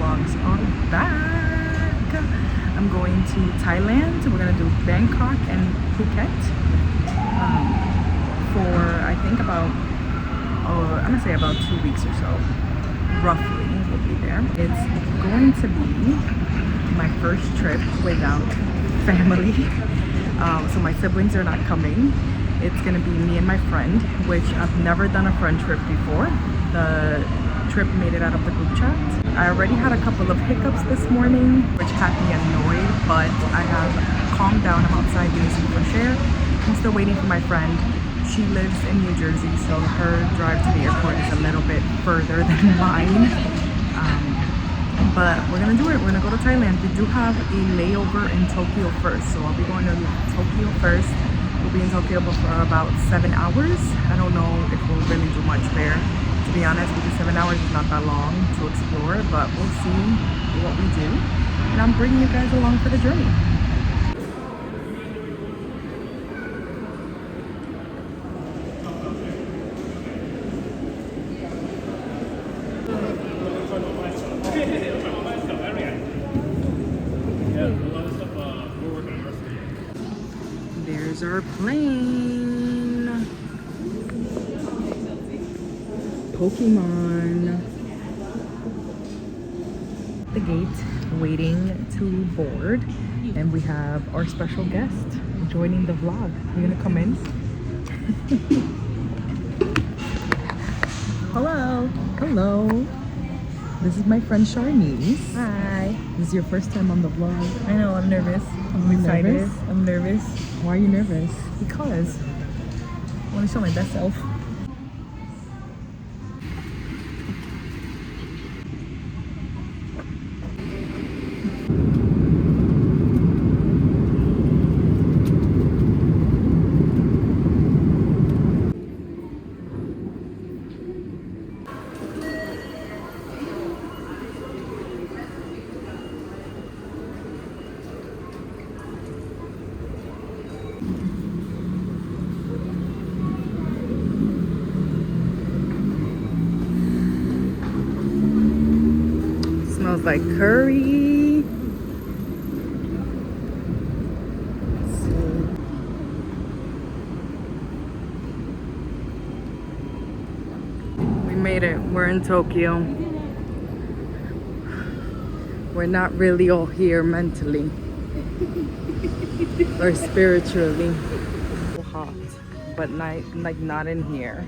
vlogs are back. I'm going to Thailand. We're gonna do Bangkok and Phuket for I think about I'm gonna say about 2 weeks or so, roughly. We'll be there. It's going to be my first trip without family. So my siblings are not coming. It's gonna be me and my friend, which I've never done a friend trip before. The trip made it out of the group chat. I already had a couple of hiccups this morning, which had me annoyed, but I have calmed down. I'm outside getting some fresh air. I'm still waiting for my friend. She lives in New Jersey, so her drive to the airport is a little bit further than mine. But we're gonna do it. We're gonna go to Thailand. We do have a layover in Tokyo first, so I'll be going to Tokyo first. We'll be in Tokyo for about 7 hours. I don't know if we'll really do much there, to be honest, because 7 hours is not that long to explore, but we'll see what we do. And I'm bringing you guys along for the journey. There's our plane. Pokemon. The gate, waiting to board, and we have our special guest joining the vlog. You're gonna come in. Hello. Hello. This is my friend Charnice. Hi. This is your first time on the vlog. I know, I'm nervous. I'm excited. Nervous? I'm nervous Why are you nervous? because I want to show my best self. Smells like curry. We made it. We're in Tokyo. We're not really all here mentally or spiritually. Hot, but not in here.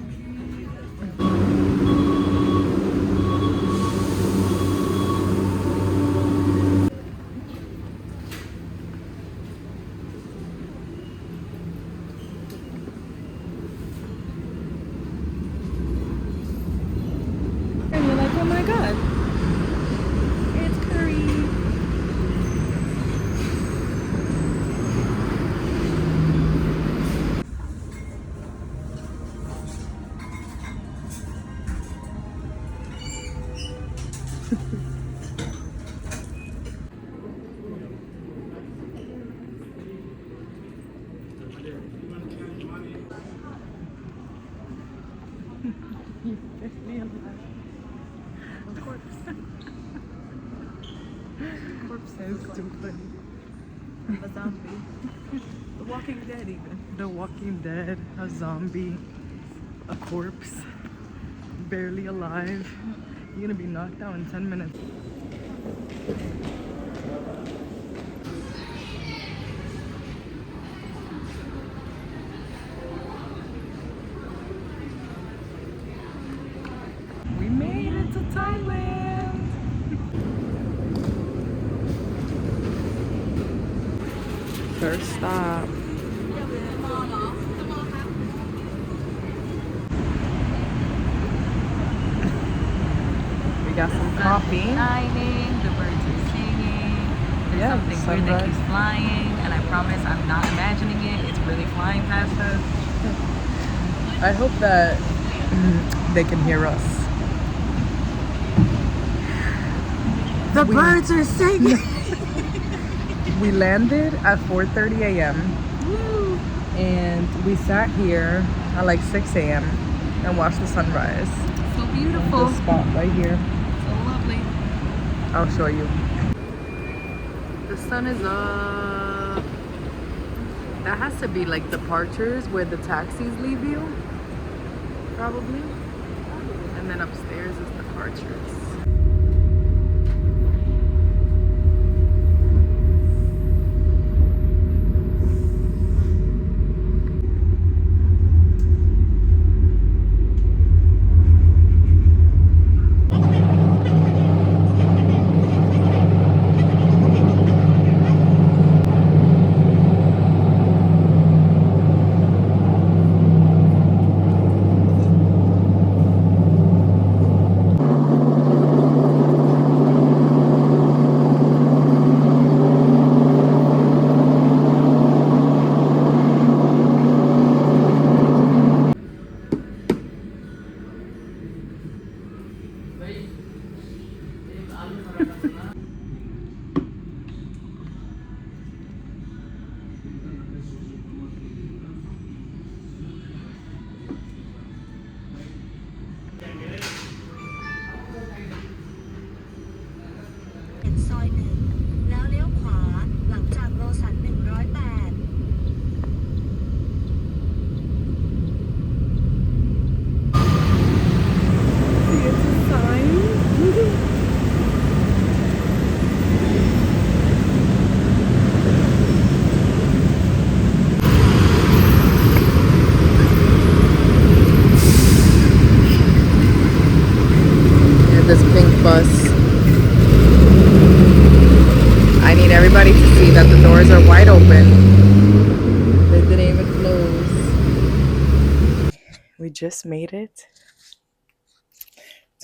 And you're like, oh my god, it's curry. Of course. Corpse is too funny. A zombie. The Walking Dead even. The Walking Dead, a zombie, a corpse, barely alive. You're gonna be knocked out in 10 minutes. We made it to Thailand. First stop. We got some coffee. Shining, the birds are singing. There's Yeah, something weird sunrise. that keeps flying, and I promise I'm not imagining it. It's really flying past us. I hope that they can hear us. The birds are singing. We landed at 4:30 a.m. and we sat here at like 6 a.m. and watched the sunrise. So On beautiful. this spot right here. So lovely. I'll show you. The sun is up. That has to be like departures where the taxis leave you, probably. And then upstairs is departures. This pink bus. I need everybody to see that the doors are wide open. They didn't even close. We just made it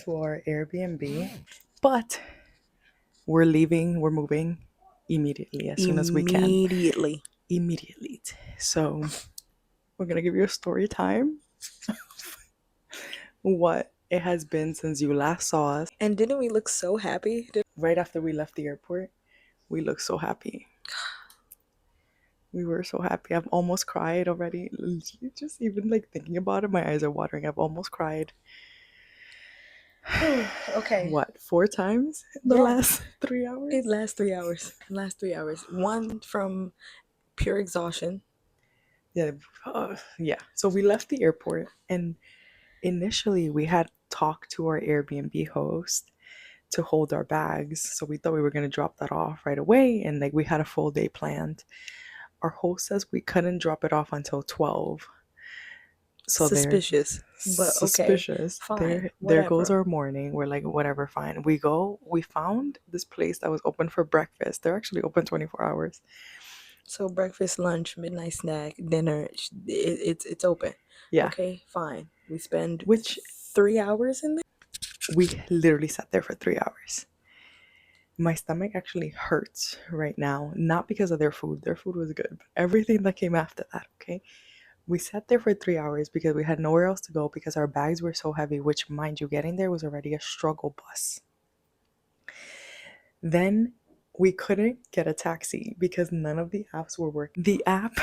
to our Airbnb, but we're leaving, we're moving immediately as soon as we can. Immediately. So we're gonna give you a story time. What it has been since you last saw us. And didn't we look so happy? Right after we left the airport, we looked so happy. We were so happy. I've almost cried already. Just even like thinking about it, my eyes are watering. I've almost cried. Okay. What, 4 times in the last 3 hours? It lasts 3 hours. One from pure exhaustion. Yeah. So we left the airport, and initially we had talked to our Airbnb host to hold our bags. So we thought we were going to drop that off right away, and like we had a full day planned. Our host says we couldn't drop it off until 12. So suspicious. But suspicious. Okay, fine. There goes our morning. We're like, whatever, fine. We found this place that was open for breakfast. They're actually open 24 hours. So breakfast, lunch, midnight snack, dinner, it's open. Yeah. Okay, fine. We spend 3 hours in there? We literally sat there for 3 hours. My stomach actually hurts right now, not because of their food. Their food was good. But everything that came after that, okay? We sat there for 3 hours because we had nowhere else to go because our bags were so heavy, which, mind you, getting there was already a struggle bus. Then we couldn't get a taxi because none of the apps were working. The app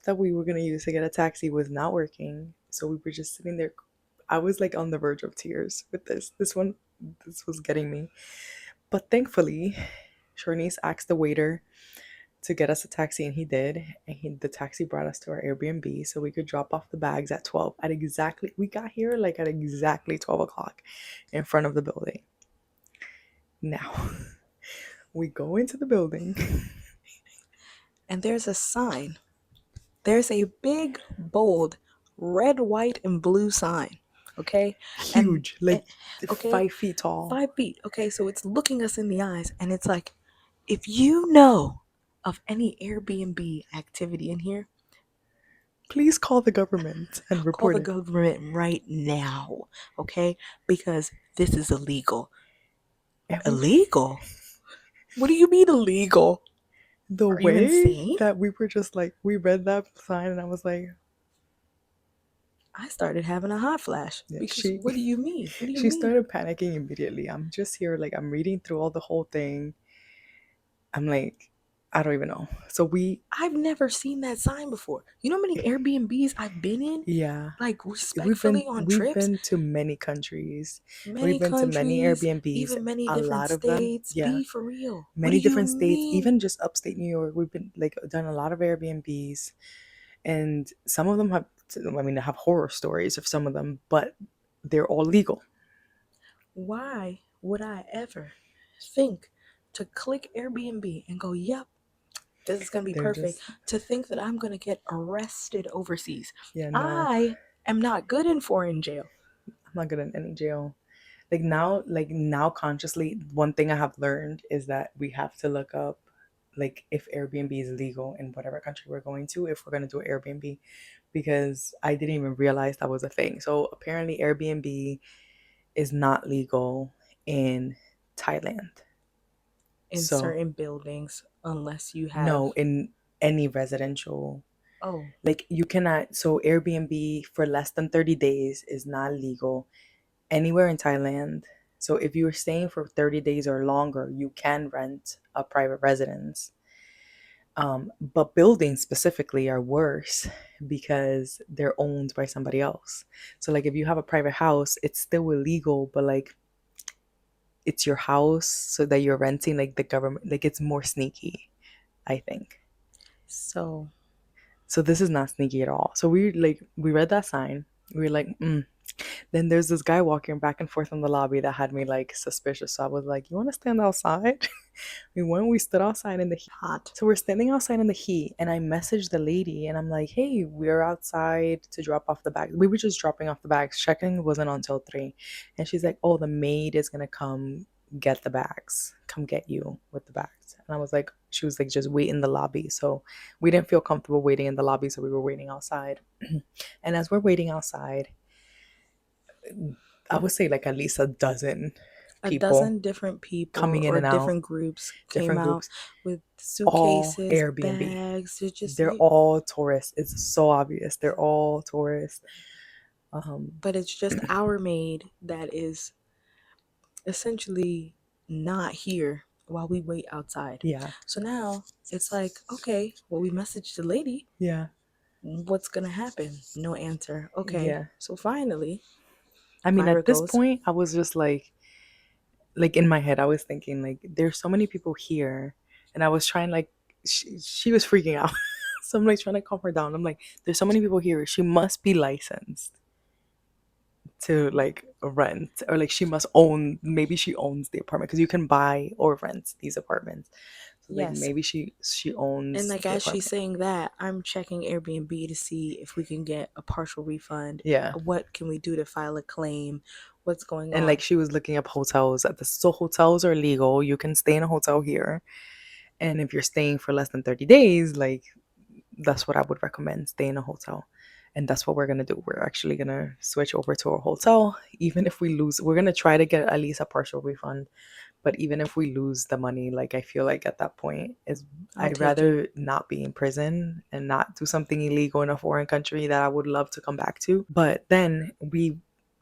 that we were going to use to get a taxi was not working. So we were just sitting there. I was like on the verge of tears with this. This was getting me. But thankfully, Shornice asked the waiter to get us a taxi, and he did. And the taxi brought us to our Airbnb so we could drop off the bags at 12. We got here like at exactly 12 o'clock in front of the building. Now, we go into the building. And there's a sign. There's a big, bold, red, white, and blue sign. Okay? Huge. 5 feet tall. 5 feet. Okay, so it's looking us in the eyes, and it's like, if you know of any Airbnb activity in here, please call the government and report it. Call the government right now, okay? Because this is illegal. Illegal? What do you mean illegal? The way that we were just like, we read that sign and I was like, I started having a hot flash. Yeah, because what do you mean? She started panicking immediately. I'm just here, like, I'm reading through all the whole thing. I'm like, I don't even know. So I've never seen that sign before. You know how many Airbnbs I've been in? yeah, Like, respectfully on we've trips? been to many countries. We've Many been to many countries, Airbnbs. even many A different lot of them, states. yeah, Be for real. What do many you different states, mean? even just upstate New York. We've been like done a lot of Airbnbs, and some of them have, I mean, have horror stories of some of them, but they're all legal. Why would I ever think to click Airbnb and go, yep, this is going to be They're perfect, just, to think that I'm going to get arrested overseas? yeah, no, I am not good in foreign jail. I'm not good in any jail. Like now consciously, one thing I have learned is that we have to look up like if Airbnb is legal in whatever country we're going to, if we're going to do Airbnb, because I didn't even realize that was a thing. So apparently Airbnb is not legal in Thailand. In So certain buildings, unless you have. no, in any residential, Oh, like you cannot, so Airbnb for less than 30 days is not legal anywhere in Thailand. So if you're staying for 30 days or longer, you can rent a private residence. But buildings specifically are worse because they're owned by somebody else. So like if you have a private house, it's still illegal, but like it's your house so that you're renting, like the government, like it's more sneaky, I think. so So this is not sneaky at all. So we read that sign. We were like, Then there's this guy walking back and forth in the lobby that had me like suspicious. So I was like, "You want to stand outside?" We went. We stood outside in the heat. hot. So we're standing outside in the heat, and I messaged the lady, and I'm like, "Hey, we're outside to drop off the bags. We were just dropping off the bags. Checking wasn't until 3." And she's like, "Oh, the maid is gonna come get the bags. Come get you with the bags." And I was like, she was like, "Just wait in the lobby." So we didn't feel comfortable waiting in the lobby, so we were waiting outside. And as we're waiting outside, I would say like at least a dozen A people dozen different people coming in or and out, different groups came different out groups, with all suitcases, Airbnb. bags. It's just They're you, all tourists. It's so obvious. They're all tourists. Um, but it's just our maid that is essentially not here while we wait outside. yeah, So now it's like, okay, well, we messaged the lady. yeah, What's gonna happen? No answer. Okay, yeah. so finally, I mean, Myra at this goes, point, I was just like in my head, I was thinking like, there's so many people here, and I was trying like, she was freaking out. So I'm like trying to calm her down. I'm like, there's so many people here. She must be licensed to like rent, or like she must own, maybe she owns the apartment because you can buy or rent these apartments. So like yes. maybe she And owns like the as she's apartment. saying that, I'm checking Airbnb to see if we can get a partial refund. Yeah. What can we do to file a claim? What's going And like on? she was looking up hotels at the, so hotels are legal, you can stay in a hotel here, and if you're staying for less than 30 days, like that's what I would recommend, stay in a hotel. And that's what we're gonna do. We're actually gonna switch over to a hotel. Even if we lose, we're gonna try to get at least a partial refund. But even if we lose the money, like I feel like at that point is, I'll I'd take it. rather not be in prison and not do something illegal in a foreign country that I would love to come back to. But then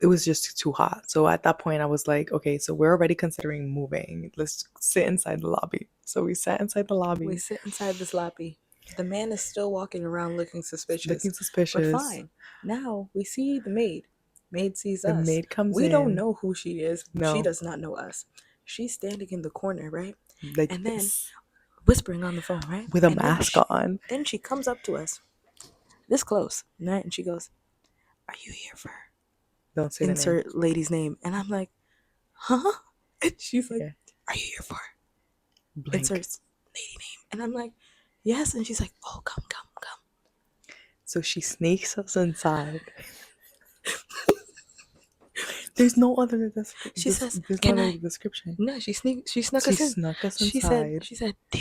it was just too hot. So at that point I was like, okay, so we're already considering moving. Let's sit inside the lobby. So we sat inside the We lobby, sit inside this lobby. The man is still walking around looking suspicious, looking but suspicious. fine. Now we see the maid. Maid sees The us. maid comes We don't in. know who she is. She No, does not know us. She's standing in the corner, right? like And then this whispering on the phone, right? with a And then mask on. then she comes up to us, this close, right? And she goes, "Are you here for Don't say the name. insert lady's name?" And I'm like, "Huh?" And she's like, Yeah. "Are you here for Blank. insert lady name?" And I'm like, "Yes." And she's like, "Oh, come, come, come." So she sneaks us inside. There's no other She says, there's no "Can other I?" description. No, she snuck She us in. snuck us She said, inside. "Do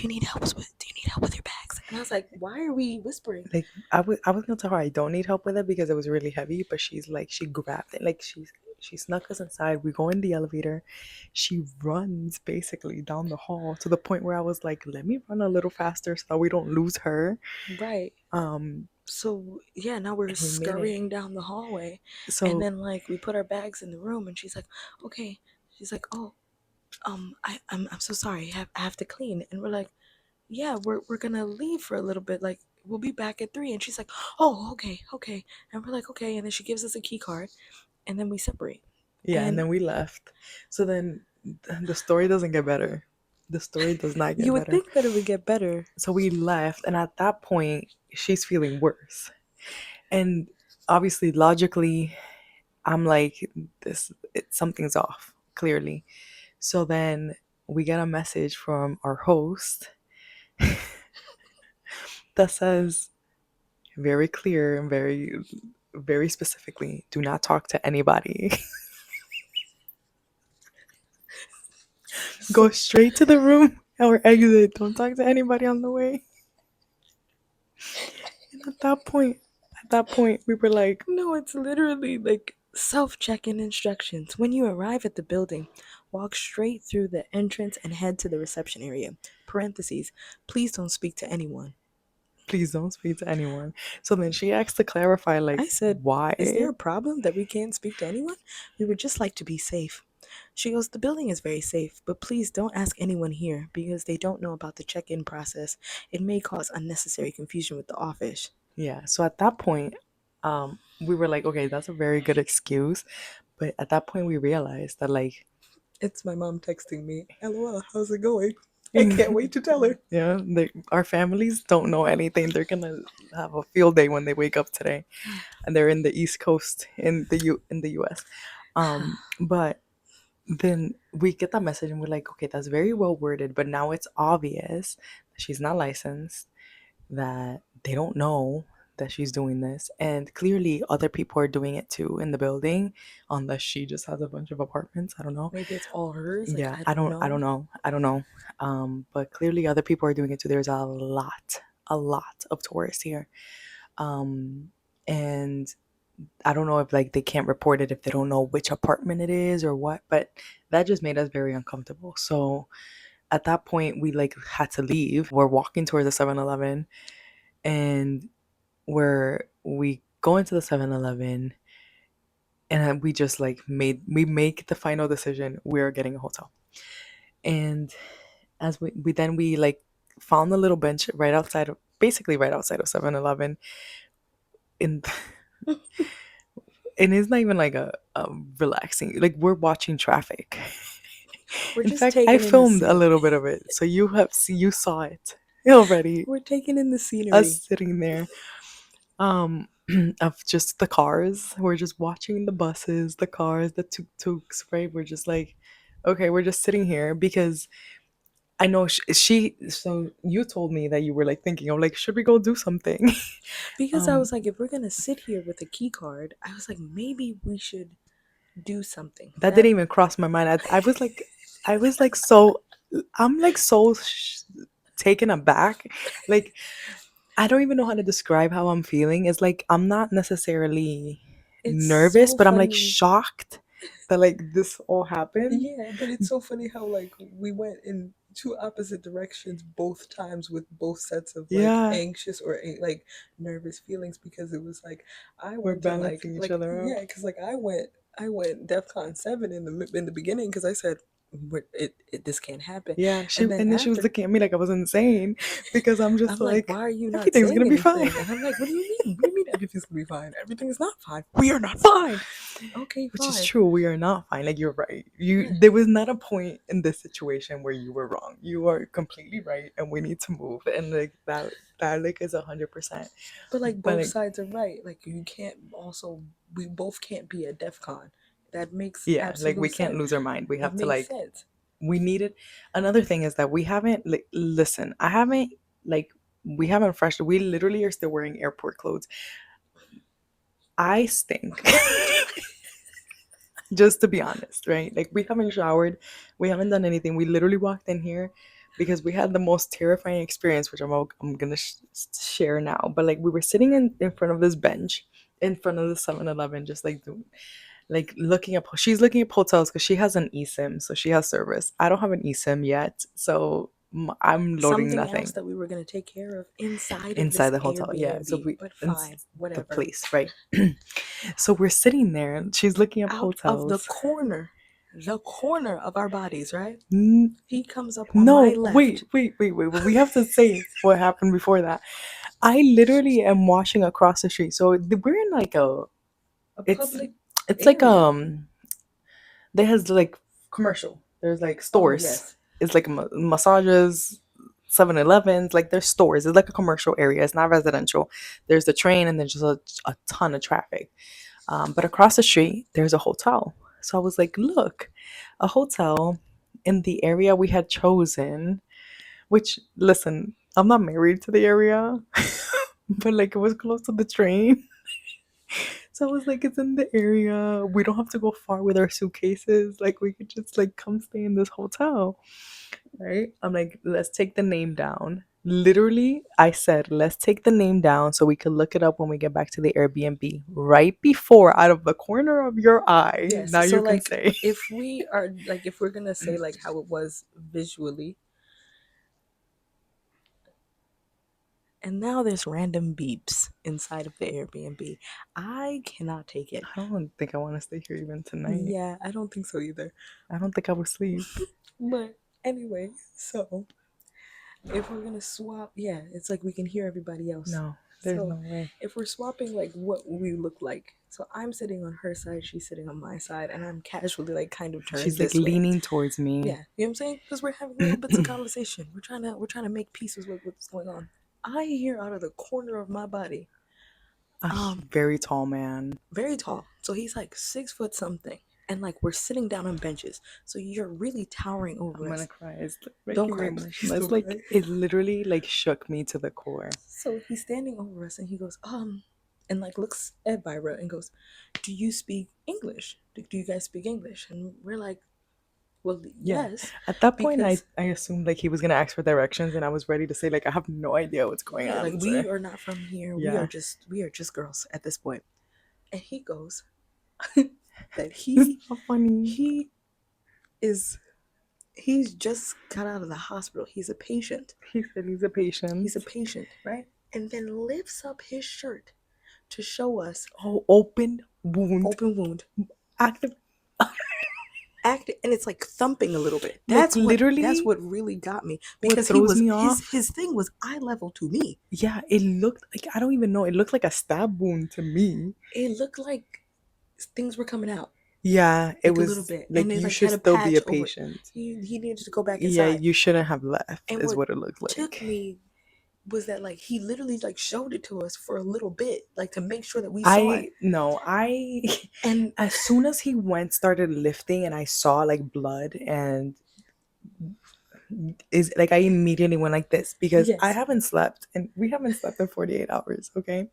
you need help with your bags?" And I was like, "Why are we whispering?" Like I was gonna tell her I don't need help with it because it was really heavy, but she's like she grabbed it, like she snuck us inside. We go in the elevator. She runs basically down the hall to the point where I was like, let me run a little faster so that we don't lose her. Right. Um, So yeah, now we're and we made it. scurrying down the hallway, and So then like we put our bags in the room, and she's like, "Okay." She's like, "Oh, I'm so sorry. I have to clean." And we're like, yeah, we're gonna leave for a little bit. Like, we'll be back at 3. And she's like, oh, okay, okay. And we're like, okay. And then she gives us a key card, and then we separate. Yeah, and And then we left. So then the story doesn't get better. The story does not get you would better. think that it would get better. So we left, and at that point, she's feeling worse. And obviously, logically, I'm like, something's off, clearly. So then we get a message from our host that says very clear and very specifically, do not talk to anybody. Go straight to the room or exit. Don't talk to anybody on the way. And at that point, we were like, No, it's literally like self-check-in instructions. When you arrive at the building, walk straight through the entrance and head to the reception area. Parentheses, please don't speak to anyone. please don't speak to anyone. So then she asked to clarify, like, I said, why? is there a problem that we can't speak to anyone? We would just like to be safe. She goes, the building is very safe, but please don't ask anyone here because they don't know about the check-in process. It may cause unnecessary confusion with the office. Yeah. So at that point, we were like, okay, that's a very good excuse. But at that point, we realized that, like, It's my mom texting me, LOL, how's it going? I can't wait to tell her. yeah, our families don't know anything. They're gonna have a field day when they wake up today, and they're in the East Coast in the U.S. But then we get that message and we're like, okay, that's very well worded, but now it's obvious that she's not licensed, that they don't know that she's doing this, and clearly other people are doing it too in the building, unless she just has a bunch of apartments. I don't know. Maybe it's all hers. Like, Yeah, I don't know. But clearly other people are doing it too. There's a lot of tourists here. And I don't know if like they can't report it if they don't know which apartment it is or what, but that just made us very uncomfortable. So at that point we like had to leave. We're walking towards the 7-Eleven, and we go into the 7-Eleven, and we just like we make the final decision, we're getting a hotel. And as we like found a little bench right outside of, basically right outside of 7-Eleven, in and it's not even like a relaxing, like we're watching traffic. We're In just fact, I taking in the filmed a scenery. little bit of it, so you saw it already. We're taking in the scenery. Us sitting there, of just the cars. We're just watching the buses, the cars, the tuk-tuks, right? We're just like, okay, we're just sitting here because I know so you told me that you were like thinking of like, should we go do something? Because I was like, if we're gonna sit here with a key card, I was like, maybe we should do something. That didn't even cross my mind. I was like, so, I'm like so taken aback. Like, I don't even know how to describe how I'm feeling. It's like I'm not necessarily It's nervous, so but I'm like funny. shocked that like this all happened. Yeah, but it's so funny how like we went in two opposite directions both times with both sets of like Yeah, anxious or like nervous feelings, because it was like I we're went to balancing each other out. yeah, because like I went DEFCON 7 in the beginning because I said this can't happen, Yeah, and then and then she was after looking at me like I was insane because I'm just I'm like, like, why are you not everything's saying gonna be fine. anything? And I'm like, what do you mean? What do you mean everything's gonna be fine? Everything is not fine. We are not fine. Okay, Which is fine. true. We are not fine. Like, you're right. Yeah. There was not a point in this situation where you were wrong. You are completely right, and we need to move. And like that like is 100%. But like But both like, sides are right. Like you can't also we both can't be a DEF CON. That makes yeah, like we absolute can't sense. lose our mind. We It have to makes like, sense. we need it. Another thing is that we haven't like, listen. I haven't like, we haven't fresh. We literally are still wearing airport clothes. I stink. Just to be honest, right? Like, we haven't showered, we haven't done anything. We literally walked in here because we had the most terrifying experience, which I'm gonna share now. But like, we were sitting in front of this bench in front of the 7-Eleven, just like doing, like looking up. She's looking up hotels because she has an eSIM, so she has service. I don't have an eSIM yet, so I'm loading Something else nothing that we were gonna take care of inside of inside this the hotel. Yeah, so Airbnb. But in fine, the whatever. place, right? So we're sitting there, and she's looking up Out of the hotels. corner. the corner of our bodies, right? N- He comes up on my no, left. wait. We have to say what happened before that. I literally am washing across the street. So we're in like a, A it's public it's like area. they has like commercial. There's like Oh, stores. yes. It's like massages, 7-Elevens. Like there's stores. It's like a commercial area. It's not residential. There's the train and there's just a ton of traffic. But across the street there's a hotel. So I was like, look, a hotel in the area we had chosen. Which, listen, I'm not married to the area, but like it was close to the train. So I was like, it's in the area. We don't have to go far with our suitcases. Like we could just like come stay in this hotel. Right? I'm like, let's take the name down. Literally, I said, let's take the name down so we could look it up when we get back to the Airbnb. Right before, out of the corner of your eye, Yes. now So you can like say. if we're gonna say like how it was visually, and now there's random beeps inside of the Airbnb. I cannot take it. I don't think I want to stay here even tonight. Yeah, I don't think so either. I don't think I will sleep. But anyway, so if we're gonna swap, yeah, it's like we can hear everybody else. No, there's So no way. if we're swapping like what we look like, so I'm sitting on her side, she's sitting on my side, and I'm casually like kind of turned She's like this way. leaning towards me. Yeah, you know what I'm saying? Because we're having little bits of conversation. We're trying to make pieces with what's going on. I hear out of the corner of my body, A very tall man. very tall. So he's like 6 foot something. And like we're sitting down on benches. So you're really towering over I'm us. gonna cry. It's Don't making cry, me please. emotional. It's Don't like cry. it literally like shook me to the core. So he's standing over us and he goes, and like looks at Byra and goes, do you speak English? Do you guys speak English? And we're like, well, Yeah. yes. At that point, Because I assumed like he was gonna ask for directions, and I was ready to say like I have no idea what's going right, on. like Sir. we are not from here. Yeah. We are just girls at this point. And he goes that It's not funny. he's just got out of the hospital. He's a patient. He said he's a patient. He's a patient, right? And then lifts up his shirt to show us open wound. open wound. Active. And it's like thumping a little bit. Like, literally, that's what really got me, what because throws me off. his thing was eye level to me. Yeah, it looked like, I don't even know. It looked like a stab wound to me. It looked like things were coming out. Yeah, it Like was a little bit. like And it you like should had a still be a patch over it. patient. He needed to go back Yeah, inside. you shouldn't have left. And is what it looked like. took me was that like he literally like showed it to us for a little bit, like to make sure that we saw it. And as soon as he started lifting, and I saw like blood, and is like I immediately went like this, because Yes. I haven't slept, and we haven't slept in 48 hours. Okay.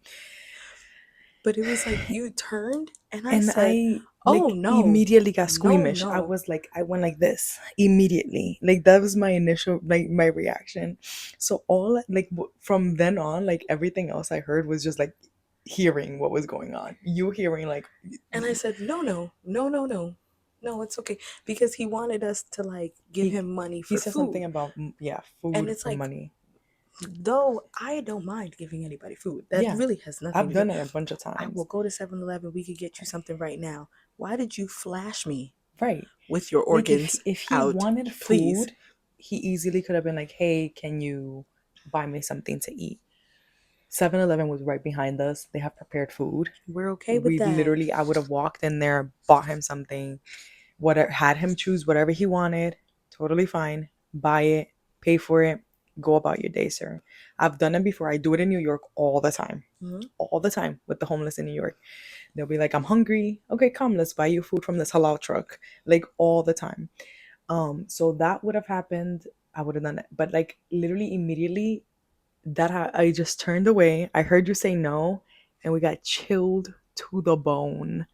But it was like you turned and I And said, I "Oh like no." immediately got squeamish. No. I was like, I went like this immediately. Like that was my initial, like my reaction. So all like from then on, like everything else I heard was just like hearing what was going on. You hearing like, And I said, no, it's okay, because he wanted us to like give him money for he said food. something about food And it's for like, money. though I don't mind giving anybody food. That Yeah, really has nothing I've to done do. it a bunch of I times. will go to 7-Eleven. We could get you something right now. Why did you flash me Right. with your Like organs if he out? wanted food, Please. he easily could have been like, hey, can you buy me something to eat? 7-Eleven was right behind us. They have prepared food. We're okay with that. Literally, I would have walked in there, bought him something, whatever, had him choose whatever he wanted. Totally fine. Buy it, pay for it, go about your day, sir. I've done it before. I do it in New York all the time. Mhm. All the time with the homeless in New York. They'll be like, I'm hungry. Okay, come, let's buy you food from this halal truck. Like all the time. So that would have happened. I would have done it. But like literally immediately, that I just turned away. I heard you say no, and we got chilled to the bone.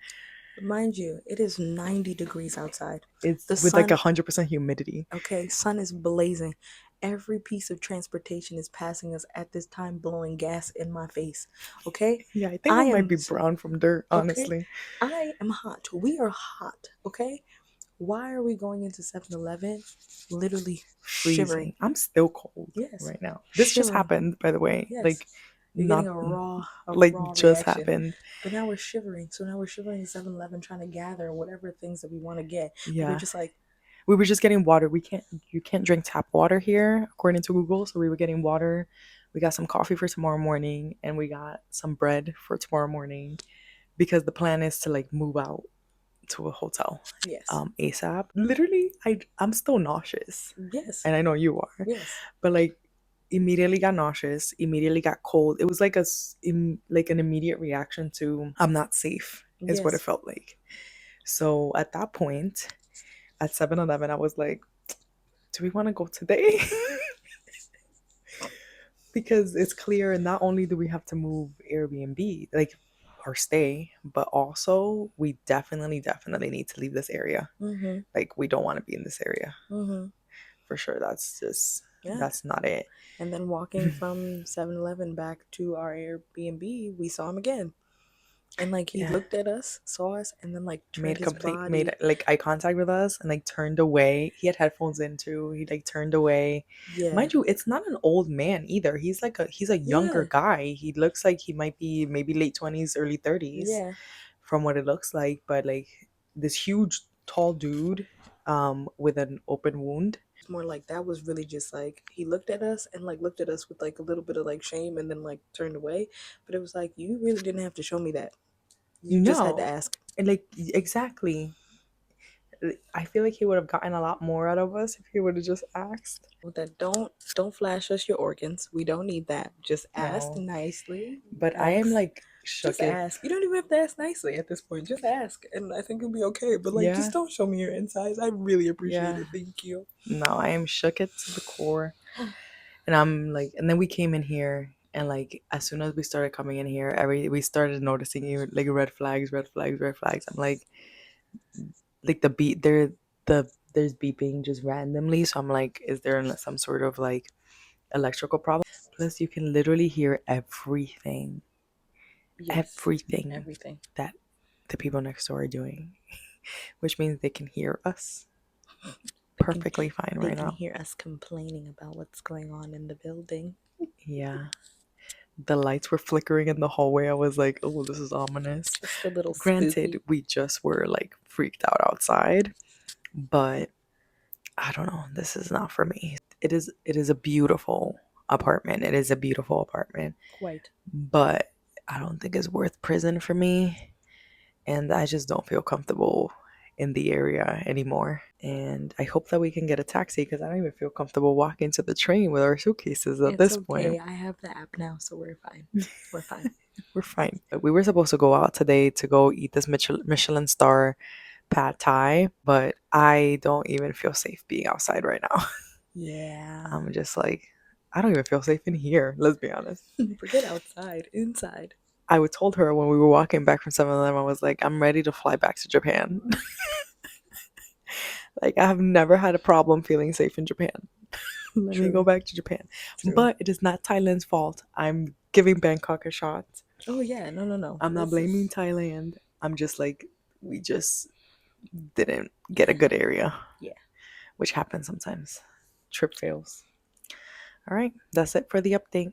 Mind you, it is 90 degrees outside. It's The with like sun- 100% humidity. Okay, sun is blazing. Every piece of transportation is passing us at this time, blowing gas in my face. Okay? Yeah, I think I might be brown from dirt, honestly. Okay? I am hot. We are hot. Okay? Why are we going into 7-Eleven literally shivering? I'm still cold Yes. right now. This just Shivering. happened, by the way. Yes. Like You're not getting a like raw just reaction. happened. But now we're shivering. So now we're shivering in 7-Eleven trying to gather whatever things that we want to get. But we're Yeah. just like, We were just getting water. You can't drink tap water here according to Google. So we were getting water. We got some coffee for tomorrow morning and we got some bread for tomorrow morning because the plan is to like move out to a hotel yes. ASAP. Literally, I'm still nauseous. Yes. And I know you are. Yes. But like immediately got nauseous, immediately got cold. It was like like an immediate reaction to I'm not safe is what it Yes. felt like. So at that point, at 7-Eleven, I was like, do we want to go today? Because it's clear not only do we have to move Airbnb, like or stay, but also we definitely need to leave this area. Mm-hmm. Like we don't want to be in this area. Mm-hmm. For sure. That's just Yeah. that's not it. And then walking from 7-Eleven back to our Airbnb, we saw him again. And like he Yeah. looked at us, saw us, and then like turned Made his complete body. made like eye contact with us and like turned away. He had headphones in too. He like turned away. Yeah. Mind you, it's not an old man either. He's a younger guy. He looks like he might be maybe late 20s, early 30s. Yeah. From what it looks like, but like this huge tall dude with an open wound. More like that was really just like he looked at us and like looked at us with like a little bit of like shame and then like turned away. But it was like you really didn't have to show me that. You just had to ask. And like exactly. I feel like he would have gotten a lot more out of us if he would have just asked. That don't flash us your organs. We don't need that. Just ask nicely. But I am like shook. Just ask. You don't even have to ask nicely at this point. Just ask, and I think it'll be okay. But like, just don't show me your insides. I really appreciate it. Thank you. No, I am shook it to the core, and I'm like, and then we came in here, and like as soon as we started coming in here, we started noticing you like red flags, red flags, red flags. I'm like the beat there's beeping just randomly, so I'm like, is there some sort of like electrical problem? Plus, you can literally hear everything. Yes, everything that the people next door are doing, which means they can hear us perfectly fine right now. They can hear us complaining about what's going on in the building. Yeah. The lights were flickering in the hallway. I was like, oh, this is ominous. Just a little Granted, spooky. we just were like freaked out outside, but I don't know. This is not for me. It is a beautiful apartment. It is a beautiful apartment. Quite. But I don't think it's worth prison for me. And I just don't feel comfortable in the area anymore. And I hope that we can get a taxi because I don't even feel comfortable walking to the train with our suitcases at this point. I have the app now, so we're fine. We're fine. We're fine. We were supposed to go out today to go eat this Michelin star pad thai, but I don't even feel safe being outside right now. Yeah. I'm just like, I don't even feel safe in here. Let's be honest. Forget outside, inside. I told her when we were walking back from 7-Eleven, I was like, I'm ready to fly back to Japan. Like, I have never had a problem feeling safe in Japan. Let me go back to Japan. True. But it is not Thailand's fault. I'm giving Bangkok a shot. Oh, yeah. No. I'm not blaming Thailand. I'm just like, we just didn't get a good area. Yeah. Which happens sometimes. Trip fails. All right. That's it for the update.